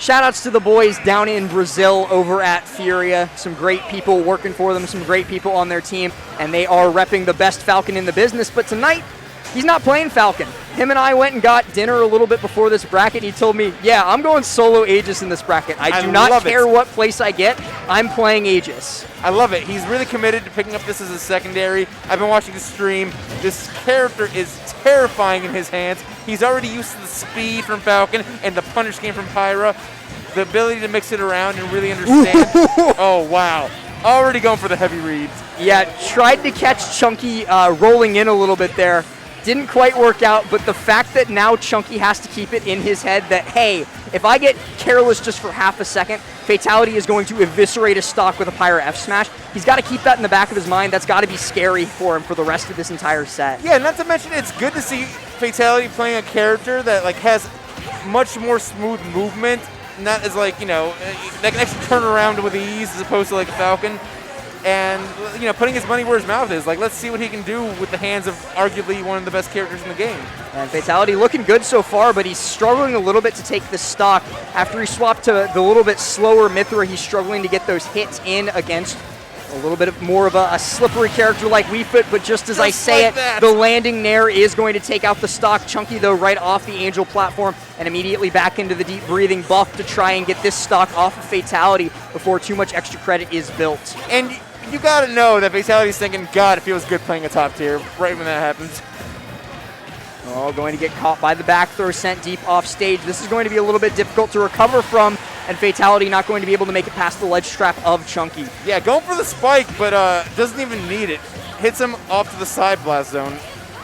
shout-outs to the boys down in Brazil over at Furia. Some great people working for them, some great people on their team, and they are repping the best Falcon in the business. But tonight, he's not playing Falcon. Him and I went and got dinner a little bit before this bracket. He told me, yeah, I'm going solo Aegis in this bracket. I do not care what place I get. I'm playing Aegis. I love it. He's really committed to picking up this as a secondary. I've been watching his stream. This character is terrifying in his hands. He's already used to the speed from Falcon and the punish game from Pyra. The ability to mix it around and really understand. Oh, wow. Already going for the heavy reads. Yeah, tried to catch Chunky rolling in a little bit there. Didn't quite work out, but the fact that now Chunky has to keep it in his head that, hey, if I get careless just for half a second, Fatality is going to eviscerate a stock with a Pyra F smash. He's got to keep that in the back of his mind. That's got to be scary for him for the rest of this entire set. Yeah, not to mention it's good to see Fatality playing a character that like has much more smooth movement, not as like, you know, that can actually turn around with ease as opposed to like Falcon. And, you know, putting his money where his mouth is. Like, let's see what he can do with the hands of arguably one of the best characters in the game. And Fatality looking good so far, but he's struggling a little bit to take the stock. After he swapped to the little bit slower Mythra, he's struggling to get those hits in against a little bit more of a slippery character like Weefoot, but just as I say it, the landing nair is going to take out the stock. Chunky, though, right off the Angel platform and immediately back into the deep breathing buff to try and get this stock off of Fatality before too much extra credit is built. And you gotta know that Fatality's thinking, God, it feels good playing a top tier right when that happens. Oh, going to get caught by the back throw, sent deep off stage. This is going to be a little bit difficult to recover from, and Fatality not going to be able to make it past the ledge trap of Chunky. Yeah, going for the spike, but doesn't even need it. Hits him off to the side blast zone.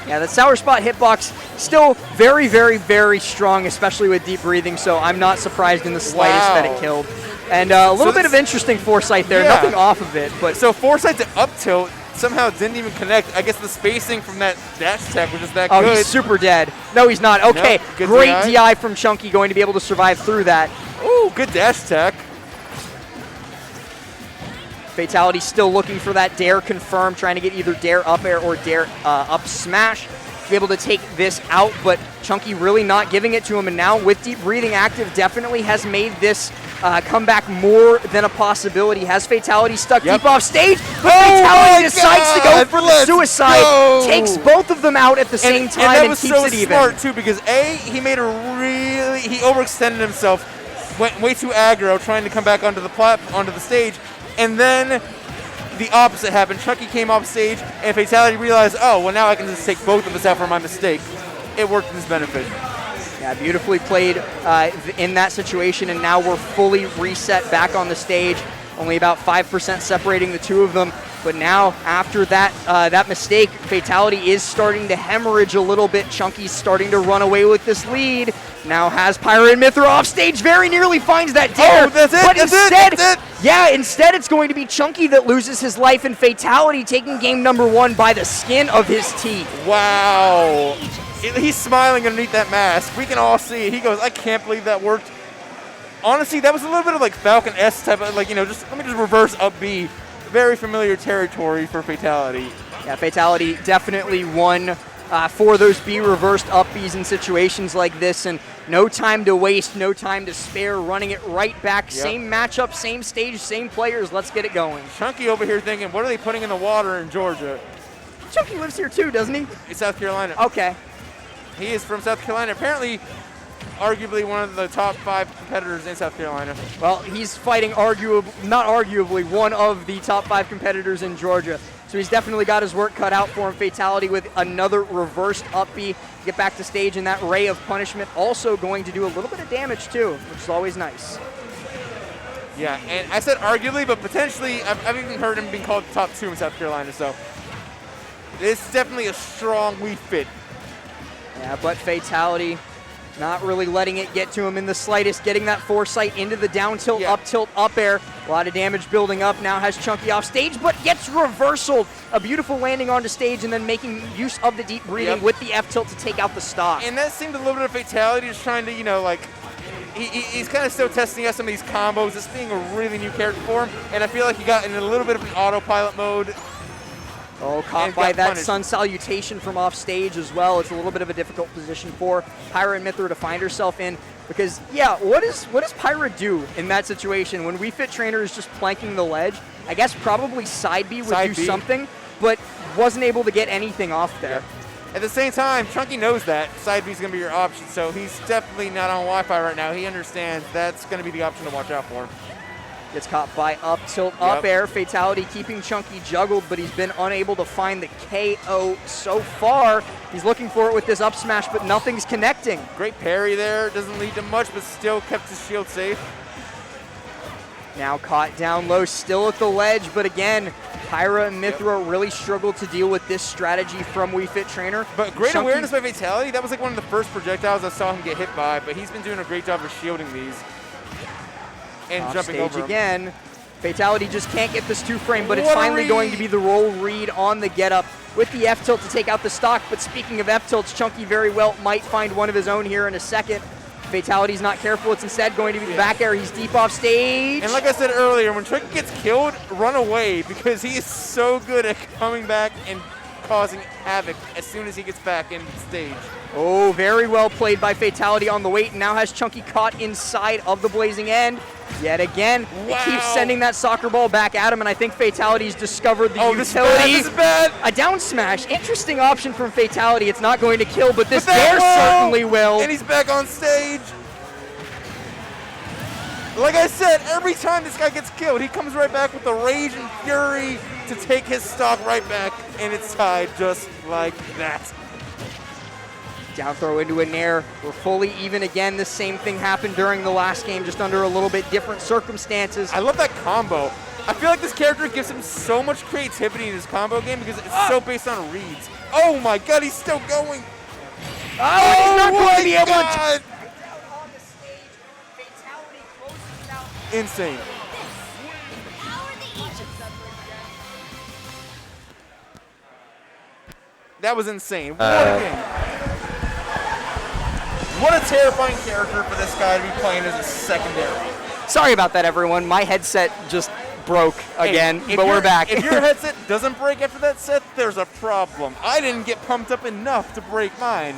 Yeah, that Sour Spot hitbox still very, very, very strong, especially with deep breathing, so I'm not surprised in the slightest that it killed. And a little bit of interesting foresight there, nothing off of it. But so foresight to up tilt somehow didn't even connect. I guess the spacing from that dash attack was just that good. Oh, he's super dead. No, he's not. Okay, nope, great DI from Chunky, going to be able to survive through that. Ooh, good dash attack. Fatality still looking for that dare confirm, trying to get either dare up air or dare up smash to be able to take this out, but Chunky really not giving it to him, and now with deep breathing active definitely has made this comeback more than a possibility. Has Fatality stuck deep off stage, but Fatality decides to go for the suicide, takes both of them out at the same time, and keeps it even. That was so smart too, because he made he overextended himself, went way too aggro trying to come back onto the stage, and then the opposite happened. Chunky came off stage, and Fatality realized, oh, well, now I can just take both of us out for my mistake. It worked in his benefit. Yeah, beautifully played in that situation, and now we're fully reset back on the stage. Only about 5% separating the two of them. But now, after that mistake, Fatality is starting to hemorrhage a little bit. Chunky's starting to run away with this lead. Now has Pyra and Mythra off stage, very nearly finds that dare. Oh, that's it, but that's it. Yeah, instead it's going to be Chunky that loses his life, and Fatality taking game number one by the skin of his teeth. Wow. He's smiling underneath that mask. We can all see it. He goes, I can't believe that worked. Honestly, that was a little bit of like Falcon S type of, like, you know, just let me just reverse up B. Very familiar territory for Fatality. Yeah, Fatality definitely won for those B reversed up Bs in situations like this, and no time to waste, no time to spare, running it right back. Same matchup, same stage, same players. Let's get it going. Chunky over here thinking, what are they putting in the water in Georgia? Chunky lives here too, doesn't he? It's South Carolina. Okay. He is from South Carolina. Apparently, arguably one of the top 5 competitors in South Carolina. Well, he's fighting not arguably, one of the top 5 competitors in Georgia. So he's definitely got his work cut out for him. Fatality with another reversed up B. Get back to stage, and that ray of punishment also going to do a little bit of damage too, which is always nice. Yeah, and I said arguably, but potentially, I've even heard him being called top 2 in South Carolina, so it's definitely a strong weak fit. Yeah, but Fatality not really letting it get to him in the slightest, getting that foresight into the down tilt, up tilt, up air. A lot of damage building up. Now has Chunky off stage, but gets reversaled. A beautiful landing onto stage and then making use of the deep breathing with the F tilt to take out the stock. And that seemed a little bit of Fatality, just trying to, you know, like, he's kind of still testing out some of these combos. This being a really new character for him, and I feel like he got in a little bit of an autopilot mode. Oh, caught by that Sun Salutation from off stage as well. It's a little bit of a difficult position for Pyra and Mythra to find herself in. Because, yeah, what does Pyra do in that situation when We Fit Trainer is just planking the ledge? I guess probably side B would do something, but wasn't able to get anything off there. At the same time, Chunky knows that side B is going to be your option, so he's definitely not on Wi-Fi right now. He understands that's going to be the option to watch out for. Gets caught by up tilt, up air. Fatality keeping Chunky juggled, but he's been unable to find the KO so far. He's looking for it with this up smash, but nothing's connecting. Great parry there. Doesn't lead to much, but still kept his shield safe. Now caught down low, still at the ledge, but again, Pyra and Mythra really struggled to deal with this strategy from We Fit Trainer. But great awareness by Fatality. That was like one of the first projectiles I saw him get hit by, but he's been doing a great job of shielding these. And jumping over again. Fatality just can't get this 2-frame, but it's finally going to be the roll read on the get-up with the F-tilt to take out the stock. But speaking of F-tilts, Chunky very well might find one of his own here in a second. Fatality's not careful. It's instead going to be the back air. He's deep off stage. And like I said earlier, when Chunky gets killed, run away because he is so good at coming back and causing havoc as soon as he gets back in stage. Oh, very well played by Fatality on the wait. And now has Chunky caught inside of the blazing end. Yet again, it keeps sending that soccer ball back at him, and I think Fatality's discovered the utility. This is bad. A down smash. Interesting option from Fatality. It's not going to kill, but this dare certainly will. And he's back on stage. Like I said, every time this guy gets killed, he comes right back with the rage and fury to take his stock right back, and it's tied just like that. Down throw into a nair. We're fully even again. The same thing happened during the last game, just under a little bit different circumstances. I love that combo. I feel like this character gives him so much creativity in his combo game because it's so based on reads. Oh my god, he's still going. Oh, he's not going to be able to. Insane. That was insane. What a game. What a terrifying character for this guy to be playing as a secondary. Sorry about that, everyone. My headset just broke again, but we're back. If your headset doesn't break after that set, there's a problem. I didn't get pumped up enough to break mine.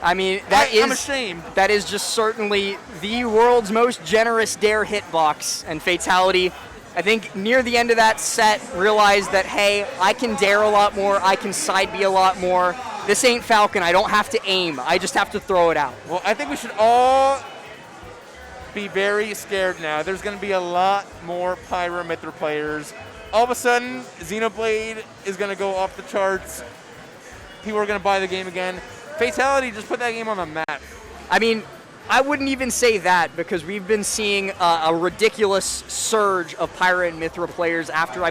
I mean, I'm ashamed. That is just certainly the world's most generous dare hitbox, and Fatality, I think near the end of that set, realized that, hey, I can dare a lot more, I can side B a lot more. This ain't Falcon. I don't have to aim. I just have to throw it out. Well, I think we should all be very scared now. There's going to be a lot more Pyra Mythra players. All of a sudden, Xenoblade is going to go off the charts. People are going to buy the game again. Fatality just put that game on the map. I mean, I wouldn't even say that because we've been seeing a ridiculous surge of Pyra and Mythra players after I